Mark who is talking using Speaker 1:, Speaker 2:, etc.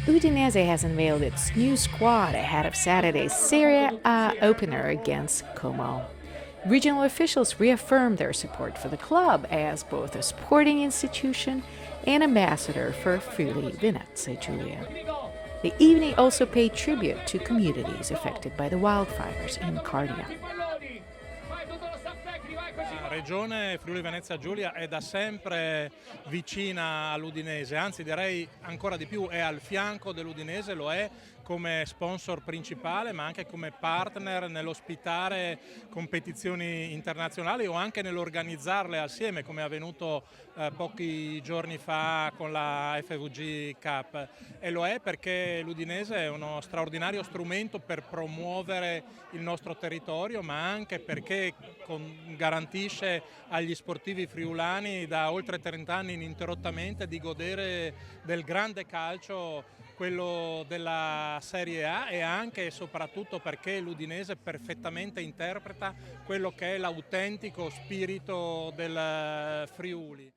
Speaker 1: Udinese has unveiled its new squad ahead of Saturday's Serie A opener against Como. Regional officials reaffirmed their support for the club as both a sporting institution and ambassador for Friuli Venezia Giulia. The evening also paid tribute to communities affected by the wildfires in Cardia.
Speaker 2: La regione Friuli Venezia Giulia è da sempre vicina all'Udinese, anzi direi ancora di più, è al fianco dell'Udinese, lo è come sponsor principale ma anche come partner nell'ospitare competizioni internazionali o anche nell'organizzarle assieme, come è avvenuto pochi giorni fa con la FVG Cup, e lo è perché l'Udinese è uno straordinario strumento per promuovere il nostro territorio, ma anche perché garantisce agli sportivi friulani da oltre 30 anni ininterrottamente di godere del grande calcio, quello della Serie A, e anche e soprattutto perché l'Udinese perfettamente interpreta quello che è l'autentico spirito del Friuli.